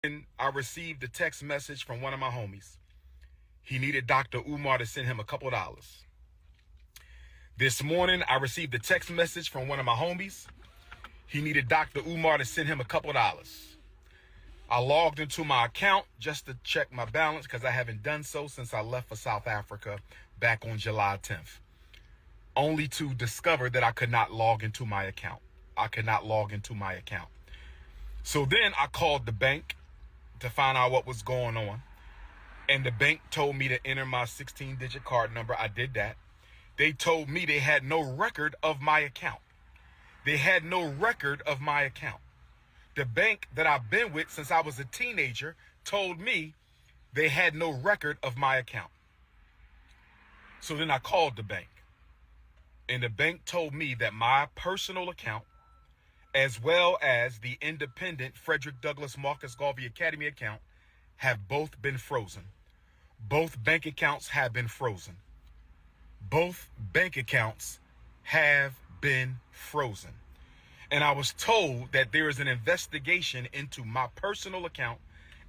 And I received a text message from one of my homies. He needed Dr. Umar to send him a couple dollars. This morning, I received a text message from one of my homies. He needed Dr. Umar to send him a couple dollars. I logged into my account just to check my balance because I haven't done so since I left for South Africa back on July 10th, only to discover that I could not log into my account. So then I called the bank to find out what was going on. And the bank told me to enter my 16-digit card number. I did that. They told me they had no record of my account. The bank that I've been with since I was a teenager told me they had no record of my account. So then I called the bank. And the bank told me that my personal account, as well as the independent Frederick Douglass Marcus Garvey Academy account, have both been frozen. Both bank accounts have been frozen. And I was told that there is an investigation into my personal account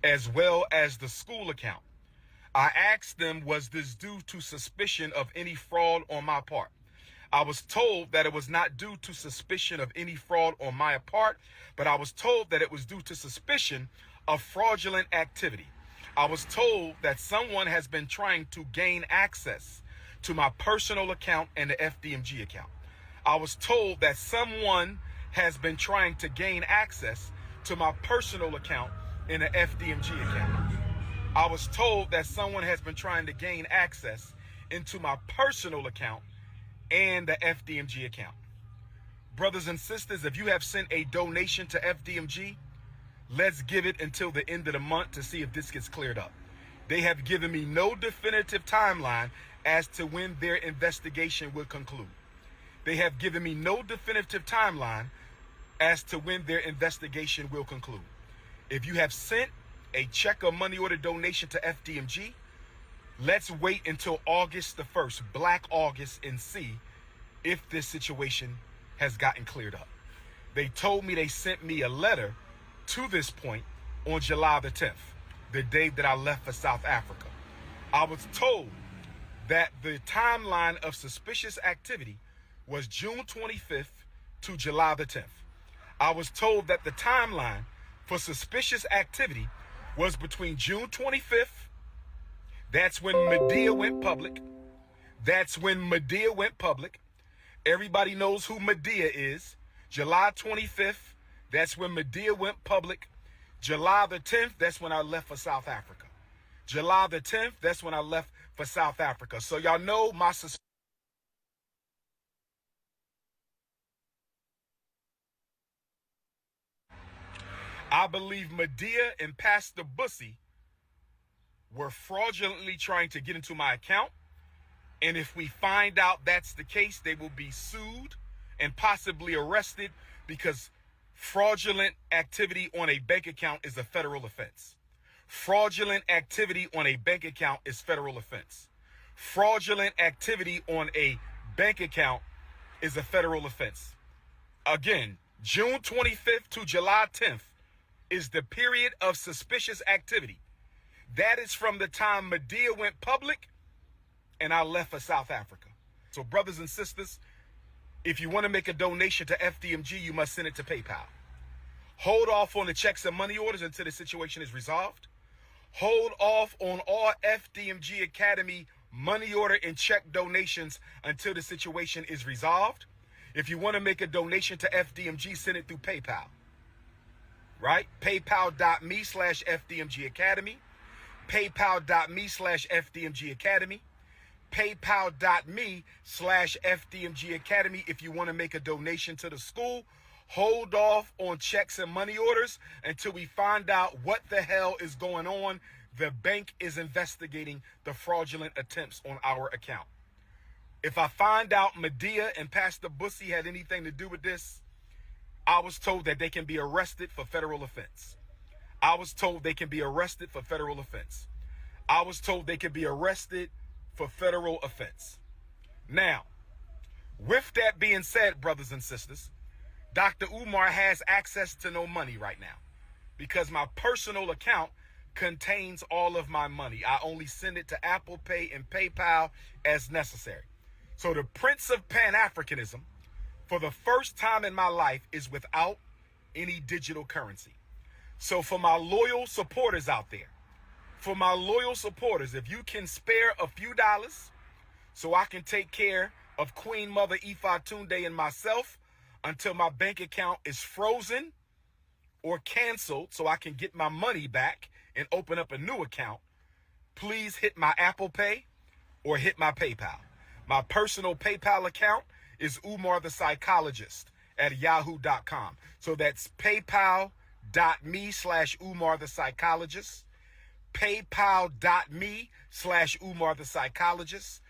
as well as the school account. I asked them, was this due to suspicion of any fraud on my part? I was told that it was not due to suspicion of any fraud on my part, but I was told that it was due to suspicion of fraudulent activity. I was told that someone has been trying to gain access to my personal account and the FDMG account. I was told that someone has been trying to gain access to my personal account and the FDMG account. I was told that someone has been trying to gain access into my personal account and the FDMG account. Brothers and sisters, if you have sent a donation to FDMG, let's give it until the end of the month to see if this gets cleared up. They have given me no definitive timeline as to when their investigation will conclude. If you have sent a check or money order donation to FDMG, let's wait until August the 1st, Black August, and see if this situation has gotten cleared up. They told me they sent me a letter to this point on July the 10th, the day that I left for South Africa. I was told that the timeline of suspicious activity was June 25th to July the 10th. I was told that the timeline for suspicious activity was between June 25th, that's when Medea went public. Everybody knows who Medea is. July 25th, that's when Medea went public. July the 10th, that's when I left for South Africa. So y'all know my suspicion. I believe Medea and Pastor Bussy were fraudulently trying to get into my account. And if we find out that's the case, they will be sued and possibly arrested because fraudulent activity on a bank account is a federal offense. Fraudulent activity on a bank account is a federal offense. Again, June 25th to July 10th is the period of suspicious activity. That is from the time Medea went public and I left for South Africa. So brothers and sisters, if you want to make a donation to FDMG, you must send it to PayPal. Hold off on the checks and money orders until the situation is resolved. Hold off on all FDMG Academy money order and check donations until the situation is resolved. If you want to make a donation to FDMG, send it through PayPal. Right? PayPal.me/FDMG Academy. PayPal.me/FDMG Academy. PayPal.me/FDMG Academy. If you want to make a donation to the school, hold off on checks and money orders until we find out what the hell is going on. The bank is investigating the fraudulent attempts on our account. If I find out Medea and Pastor Bussy had anything to do with this, I was told that they can be arrested for federal offense. Now, with that being said, brothers and sisters, Dr. Umar has access to no money right now. because my personal account contains all of my money. I only send it to Apple Pay and PayPal as necessary. So the Prince of Pan-Africanism, for the first time in my life, is without any digital currency. So for my loyal supporters out there, if you can spare a few dollars so I can take care of Queen Mother Ifa Tunde and myself until my bank account is frozen or canceled so I can get my money back and open up a new account, please hit my Apple Pay or hit my PayPal. My personal PayPal account is Umar the Psychologist at yahoo.com. So that's paypal.me/Umar the Psychologist, paypal.me/Umar the Psychologist,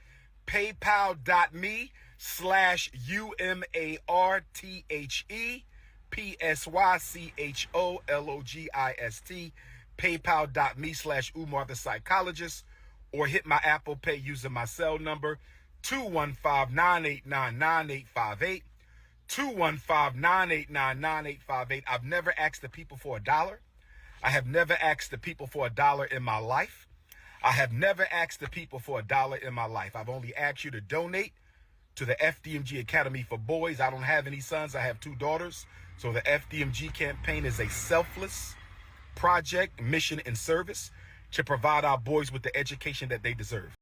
paypal.me/UMARTHEPSYCHOLOGIST, paypal.me/Umar the Psychologist, or hit my Apple Pay using my cell number 215-989-9858, 215-989-9858. I've never asked the people for $1. I have never asked the people for $1 in my life. I have never asked the people for $1 in my life. I've only asked you to donate to the FDMG Academy for Boys. I don't have any sons. I have 2 daughters. So the FDMG campaign is a selfless project, mission, and service to provide our boys with the education that they deserve.